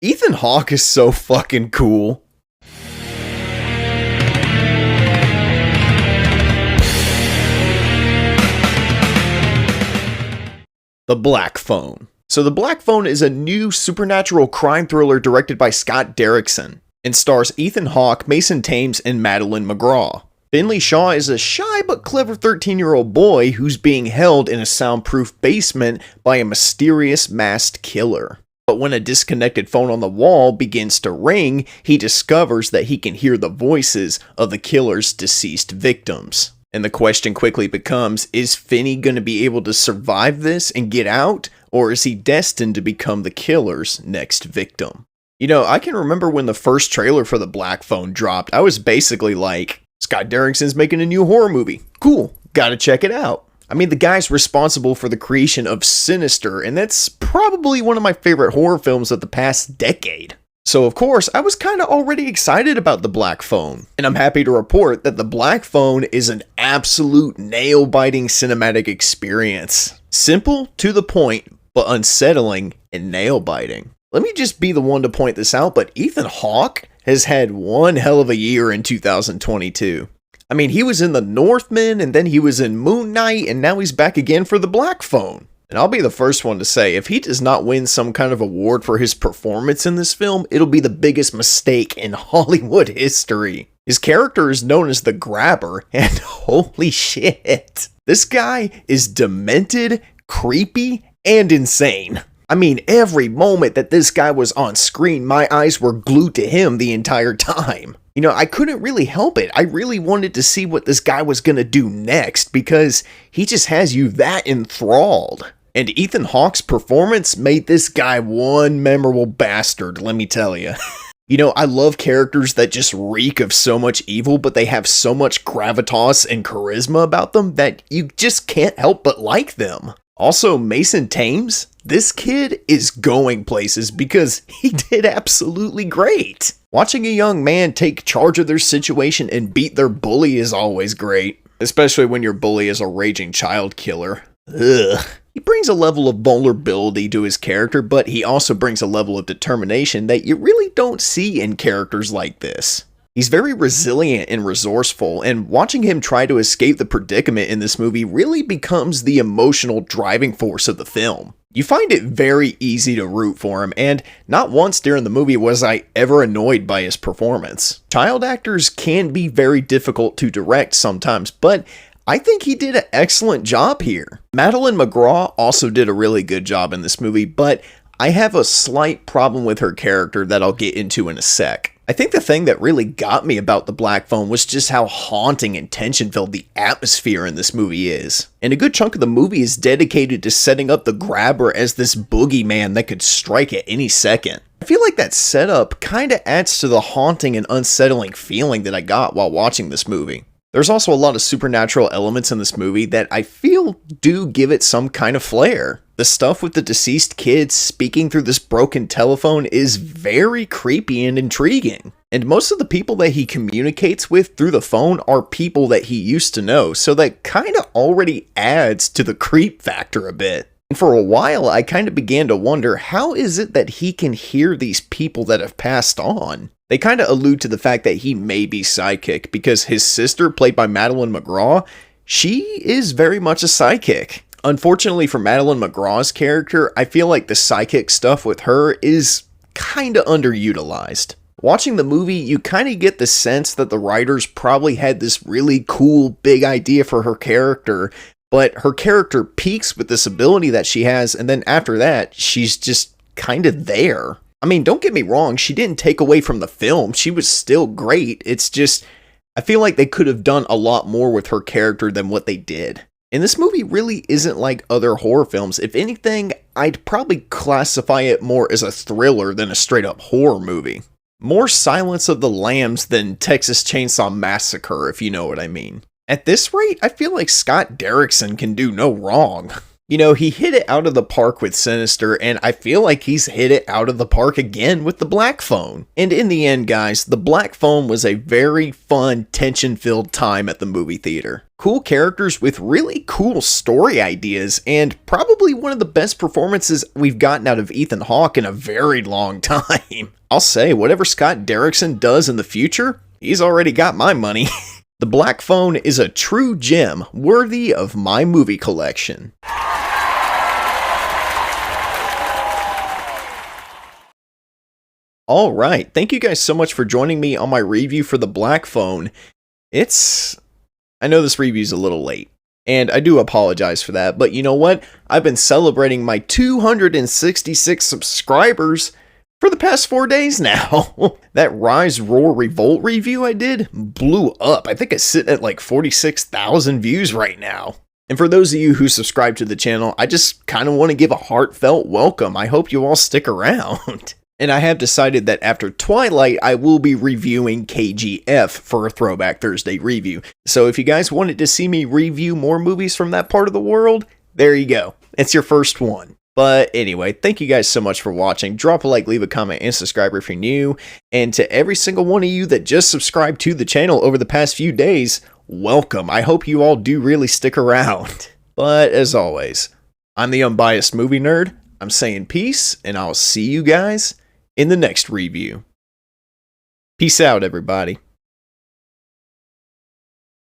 Ethan Hawke is so fucking cool. The Black Phone. So The Black Phone is a new supernatural crime thriller directed by Scott Darikson and stars Ethan Hawke, Mason Thames, and Madeline McGraw. Finley Shaw is a shy but clever 13-year-old boy who's being held in a soundproof basement by a mysterious masked killer. But when a disconnected phone on the wall begins to ring, he discovers that he can hear the voices of the killer's deceased victims. And the question quickly becomes, is Finney going to be able to survive this and get out? Or is he destined to become the killer's next victim? You know, I can remember when the first trailer for The Black Phone dropped, I was basically like, Scott Darikson's making a new horror movie. Cool, gotta check it out. I mean, the guy's responsible for the creation of Sinister, and that's probably one of my favorite horror films of the past decade. So of course, I was kinda already excited about The Black Phone, and I'm happy to report that The Black Phone is an absolute nail-biting cinematic experience. Simple, to the point, but unsettling and nail-biting. Let me just be the one to point this out, but Ethan Hawke has had one hell of a year in 2022. I mean, he was in The Northman, and then he was in Moon Knight, and now he's back again for The Black Phone. And I'll be the first one to say, if he does not win some kind of award for his performance in this film, it'll be the biggest mistake in Hollywood history. His character is known as the Grabber, and holy shit, this guy is demented, creepy, and insane. I mean, every moment that this guy was on screen, my eyes were glued to him the entire time. You know, I couldn't really help it. I really wanted to see what this guy was gonna do next because he just has you that enthralled. And Ethan Hawke's performance made this guy one memorable bastard, let me tell you. You know, I love characters that just reek of so much evil, but they have so much gravitas and charisma about them that you just can't help but like them. Also, Mason Thames, this kid is going places because he did absolutely great. Watching a young man take charge of their situation and beat their bully is always great, especially when your bully is a raging child killer. Ugh. He brings a level of vulnerability to his character, but he also brings a level of determination that you really don't see in characters like this. He's very resilient and resourceful, and watching him try to escape the predicament in this movie really becomes the emotional driving force of the film. You find it very easy to root for him, and not once during the movie was I ever annoyed by his performance. Child actors can be very difficult to direct sometimes, but I think he did an excellent job here. Madeline McGraw also did a really good job in this movie, but I have a slight problem with her character that I'll get into in a sec. I think the thing that really got me about The Black Phone was just how haunting and tension-filled the atmosphere in this movie is. And a good chunk of the movie is dedicated to setting up the Grabber as this boogeyman that could strike at any second. I feel like that setup kinda adds to the haunting and unsettling feeling that I got while watching this movie. There's also a lot of supernatural elements in this movie that I feel do give it some kind of flair. The stuff with the deceased kids speaking through this broken telephone is very creepy and intriguing. And most of the people that he communicates with through the phone are people that he used to know, so that kinda already adds to the creep factor a bit. And for a while, I kinda began to wonder, how is it that he can hear these people that have passed on? They kinda allude to the fact that he may be psychic, because his sister, played by Madeline McGraw, she is very much a psychic. Unfortunately for Madeline McGraw's character, I feel like the psychic stuff with her is kinda underutilized. Watching the movie, you kinda get the sense that the writers probably had this really cool, big idea for her character, but her character peaks with this ability that she has, and then after that, she's just kinda there. I mean, don't get me wrong, she didn't take away from the film, she was still great, it's just, I feel like they could have done a lot more with her character than what they did. And this movie really isn't like other horror films. If anything, I'd probably classify it more as a thriller than a straight up horror movie. More Silence of the Lambs than Texas Chainsaw Massacre, if you know what I mean. At this rate, I feel like Scott Darikson can do no wrong. You know, he hit it out of the park with Sinister, and I feel like he's hit it out of the park again with the Black Phone. And in the end, guys, the Black Phone was a very fun, tension-filled time at the movie theater. Cool characters with really cool story ideas, and probably one of the best performances we've gotten out of Ethan Hawke in a very long time. I'll say, whatever Scott Darikson does in the future, he's already got my money. The Black Phone is a true gem worthy of my movie collection. Alright, thank you guys so much for joining me on my review for the Black Phone. I know this review's a little late, and I do apologize for that, but you know what? I've been celebrating my 266 subscribers for the past 4 days now. That Rise, Roar, Revolt review I did blew up. I think it's sitting at like 46,000 views right now. And for those of you who subscribe to the channel, I just kind of want to give a heartfelt welcome. I hope you all stick around. And I have decided that after Twilight, I will be reviewing KGF for a Throwback Thursday review. So if you guys wanted to see me review more movies from that part of the world, there you go. It's your first one. But anyway, thank you guys so much for watching. Drop a like, leave a comment, and subscribe if you're new. And to every single one of you that just subscribed to the channel over the past few days, welcome. I hope you all do really stick around. But as always, I'm the unbiased movie nerd. I'm saying peace, and I'll see you guys in the next review. Peace out, everybody.